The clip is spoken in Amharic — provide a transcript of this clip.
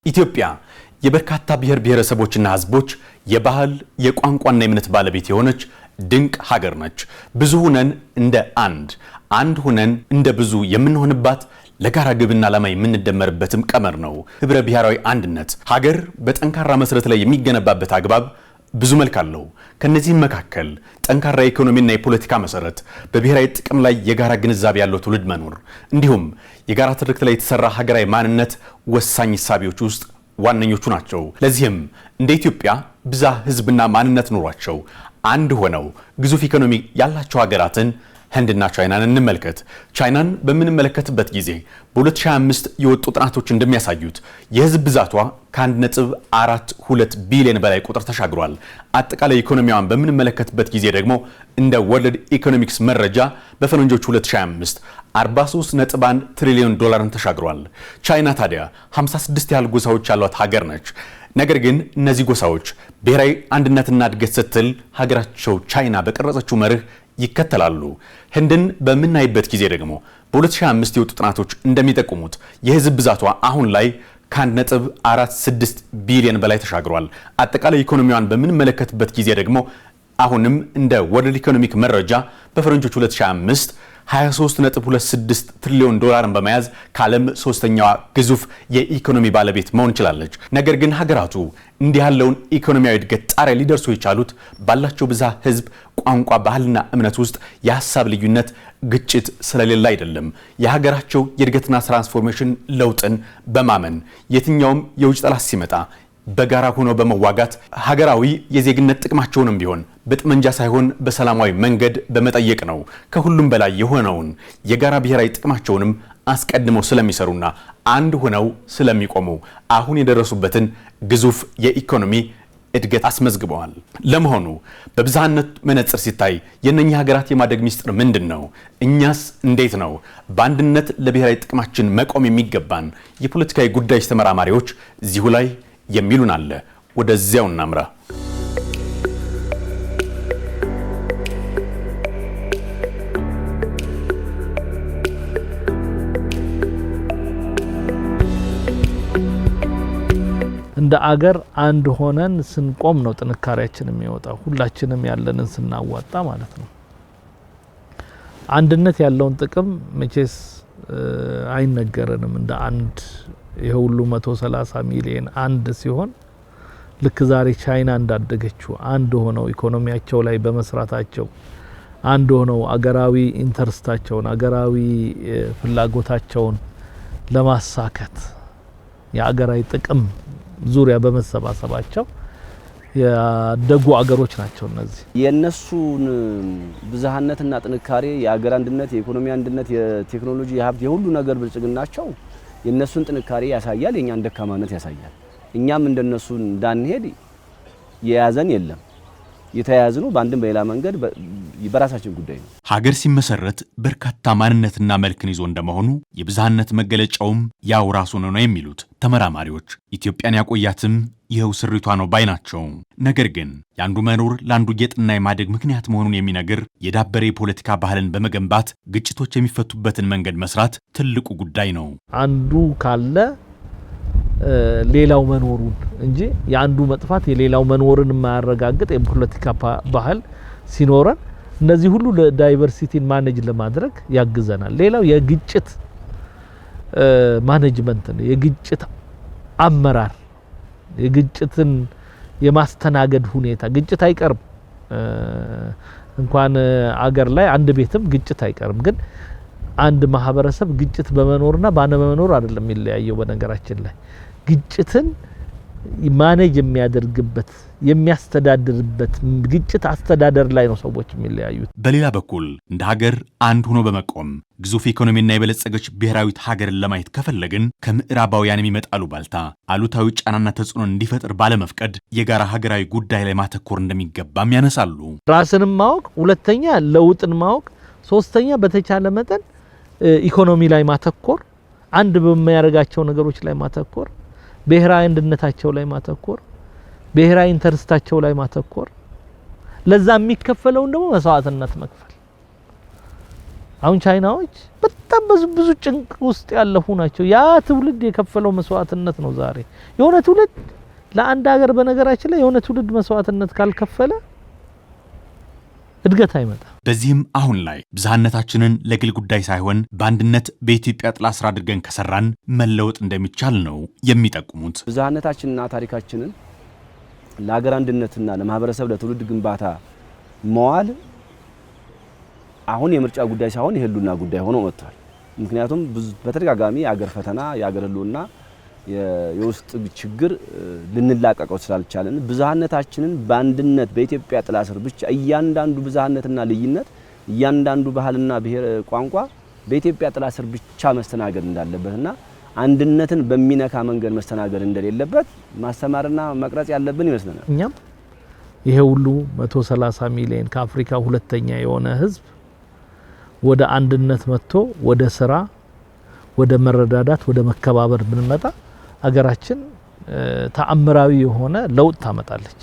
ኢትዮጵያ የበርካታ ብሔር ብሔረሰቦችና ህዝቦች የባህል የቋንቋና የእምነት ባለቤት የሆነች ድንቅ ሀገር ነች። ብዙ ሆነን እንደ አንድ ሆነን እንደ ብዙ የምንሆንባት ለጋራ ግብና ዓላማ የምንደመርበትም ቀመር ነው። ህብረ ብሔራዊ አንድነት ሀገር በጠንካራ መሰረት ላይ የሚገነባበት አግባብ ብዙ መልክ አለው። ከነዚህም መካከል ጠንካራ ኢኮኖሚና የፖለቲካ መሰረት፣ በብሔራዊ ጥቅም ላይ የጋራ ግንዛቤ ያለው ትውልድ መኖር፣ እንዲሁም የጋራ ትርክት ላይ የተሰራ ሀገራዊ ማንነት ወሳኝ ሂሳቢዎች ውስጥ ዋነኞቹ ናቸው። ለዚህም እንደ ኢትዮጵያ ብዛ ህዝብና ማንነት ኖሯቸው አንድ ሆነው ግዙፍ ኢኮኖሚ ያላቸው ሀገራትን ህንድና ቻይናን እንመልከት። ቻይናን በምንመለከትበት ጊዜ በ2025 የወጡ ጥናቶች እንደሚያሳዩት የህዝብ ብዛቷ ከ1.42 ቢሊዮን በላይ ቁጥር ተሻግሯል። አጠቃላይ ኢኮኖሚዋን በምንመለከትበት ጊዜ ደግሞ እንደ ወርልድ ኢኮኖሚክስ መረጃ በፈረንጆቹ 2025 $43.1 ትሪሊዮን ተሻግሯል። ቻይና ታዲያ 56 ያህል ጎሳዎች ያሏት ሀገር ነች። ነገር ግን እነዚህ ጎሳዎች ብሔራዊ አንድነትና እድገት ስትል ሀገራቸው ቻይና በቀረጸችው መርህ ይከተላሉ። ህንድን በምናይበት ጊዜ ደግሞ በ2025 የወጡ ጥናቶች እንደሚጠቁሙት የህዝብ ብዛቷ አሁን ላይ ከ1.46 ቢሊዮን በላይ ተሻግሯል። አጠቃላይ ኢኮኖሚዋን በምንመለከትበት ጊዜ ደግሞ አሁንም እንደ ወርልድ ኢኮኖሚክ መረጃ በፈረንጆች 2025 $23.26 ትሪሊዮን በመያዝ ከዓለም ሶስተኛዋ ግዙፍ የኢኮኖሚ ባለቤት መሆን ችላለች። ነገር ግን ሀገራቱ እንዲህ ያለውን ኢኮኖሚያዊ እድገት ጣሪያ ሊደርሱ የቻሉት ባላቸው ብዛ ህዝብ፣ ቋንቋ፣ ባህልና እምነት ውስጥ የሐሳብ ልዩነት፣ ግጭት ስለሌለ አይደለም። የሀገራቸው የእድገትና ትራንስፎርሜሽን ለውጥን በማመን የትኛውም የውጭ ጠላት ሲመጣ በጋራ ሆኖ በመዋጋት ሀገራዊ የዜግነት ጥቅማቸውንም ቢሆን በጥመንጃ ሳይሆን በሰላማዊ መንገድ በመጠየቅ ነው። ከሁሉም በላይ የሆነውን የጋራ ብሔራዊ ጥቅማቸውንም አስቀድመው ስለሚሰሩና አንድ ሆነው ስለሚቆሙ አሁን የደረሱበትን ግዙፍ የኢኮኖሚ እድገት አስመዝግበዋል። ለመሆኑ በብዝሃነት መነጽር ሲታይ የእነኛ ሀገራት የማደግ ሚስጥር ምንድን ነው? እኛስ እንዴት ነው በአንድነት ለብሔራዊ ጥቅማችን መቆም የሚገባን? የፖለቲካዊ ጉዳዮች ተመራማሪዎች እዚሁ ላይ የሚሉን አለ። ወደዚያው እናምራ። እንደ አገር አንድ ሆነን ስንቆም ነው ጥንካሬያችን የሚወጣው፣ ሁላችንም ያለንን ስናዋጣ ማለት ነው። አንድነት ያለውን ጥቅም መቼስ አይነገረንም። እንደ አንድ የሁሉ 130 ሚሊዮን አንድ ሲሆን ልክ ዛሬ ቻይና እንዳደገችው አንድ ሆነው ኢኮኖሚያቸው ላይ በመስራታቸው አንድ ሆነው አገራዊ ኢንተርስታቸውን አገራዊ ፍላጎታቸውን ለማሳካት የአገራዊ ጥቅም ዙሪያ በመሰባሰባቸው ያደጉ አገሮች ናቸው። እነዚህ የነሱን ብዝሃነትና ጥንካሬ፣ የአገር አንድነት፣ የኢኮኖሚ አንድነት፣ የቴክኖሎጂ፣ የሀብት፣ የሁሉ ነገር ብልጽግናቸው የነሱን ጥንካሬ ያሳያል፣ የኛን ደካማነት ያሳያል። እኛም እንደነሱ እንዳንሄድ የያዘን የለም። የተያያዝነው በአንድም በሌላ መንገድ በራሳችን ጉዳይ ነው። ሀገር ሲመሰረት በርካታ ማንነትና መልክን ይዞ እንደመሆኑ የብዝሃነት መገለጫውም ያው ራሱ ነው የሚሉት ተመራማሪዎች። ኢትዮጵያን ያቆያትም ይኸው ስሪቷ ነው ባይ ናቸው። ነገር ግን የአንዱ መኖር ለአንዱ ጌጥና የማደግ ምክንያት መሆኑን የሚነግር የዳበረ የፖለቲካ ባህልን በመገንባት ግጭቶች የሚፈቱበትን መንገድ መስራት ትልቁ ጉዳይ ነው። አንዱ ካለ ሌላው መኖሩን እንጂ የአንዱ መጥፋት የሌላው መኖርን የማያረጋግጥ የፖለቲካ ባህል ሲኖረን እነዚህ ሁሉ ለዳይቨርሲቲን ማኔጅ ለማድረግ ያግዘናል። ሌላው የግጭት ማኔጅመንት ነው። የግጭት አመራር፣ የግጭትን የማስተናገድ ሁኔታ። ግጭት አይቀርም እንኳን አገር ላይ አንድ ቤትም ግጭት አይቀርም። ግን አንድ ማህበረሰብ ግጭት በመኖርና ባለመኖር አይደለም የሚለያየው። በነገራችን ላይ ግጭትን ማኔጅ የሚያደርግበት የሚያስተዳድርበት ግጭት አስተዳደር ላይ ነው ሰዎች የሚለያዩት። በሌላ በኩል እንደ ሀገር አንድ ሆኖ በመቆም ግዙፍ ኢኮኖሚና የበለጸገች ብሔራዊት ሀገርን ለማየት ከፈለግን ከምዕራባውያን የሚመጣሉ ባልታ አሉታዊ ጫናና ተጽዕኖ እንዲፈጥር ባለመፍቀድ የጋራ ሀገራዊ ጉዳይ ላይ ማተኮር እንደሚገባም ያነሳሉ። ራስንም ማወቅ፣ ሁለተኛ ለውጥን ማወቅ፣ ሶስተኛ በተቻለ መጠን ኢኮኖሚ ላይ ማተኮር፣ አንድ በሚያደርጋቸው ነገሮች ላይ ማተኮር፣ ብሔራዊ አንድነታቸው ላይ ማተኮር፣ ብሔራዊ ኢንተርስታቸው ላይ ማተኮር፣ ለዛ የሚከፈለውን ደግሞ መስዋዕትነት መክፈል። አሁን ቻይናዎች በጣም ብዙ ጭንቅ ውስጥ ያለፉ ናቸው። ያ ትውልድ የከፈለው መስዋዕትነት ነው ዛሬ የሆነ ትውልድ ለአንድ ሀገር በነገራችን ላይ የሆነ ትውልድ መስዋዕትነት ካልከፈለ እድገት አይመጣም። በዚህም አሁን ላይ ብዝሃነታችንን ለግል ጉዳይ ሳይሆን በአንድነት በኢትዮጵያ ጥላ ስር አድርገን ከሰራን መለወጥ እንደሚቻል ነው የሚጠቁሙት። ብዝሃነታችንና ታሪካችንን ለሀገር አንድነትና ለማህበረሰብ ለትውልድ ግንባታ መዋል አሁን የምርጫ ጉዳይ ሳይሆን የህልውና ጉዳይ ሆኖ መጥቷል። ምክንያቱም በተደጋጋሚ የሀገር ፈተና የሀገር ህልውና የውስጥ ችግር ልንላቀቀው ስላልቻለን ብዝሃነታችንን በአንድነት በኢትዮጵያ ጥላ ስር ብቻ እያንዳንዱ ብዝሃነትና ልዩነት እያንዳንዱ ባህልና ብሔር ቋንቋ በኢትዮጵያ ጥላ ስር ብቻ መስተናገድ እንዳለበትና አንድነትን በሚነካ መንገድ መስተናገድ እንደሌለበት ማስተማርና መቅረጽ ያለብን ይመስለናል። እኛም ይሄ ሁሉ 130 ሚሊዮን ከአፍሪካ ሁለተኛ የሆነ ህዝብ ወደ አንድነት መጥቶ ወደ ስራ ወደ መረዳዳት ወደ መከባበር ብንመጣ አገራችን ተአምራዊ የሆነ ለውጥ ታመጣለች።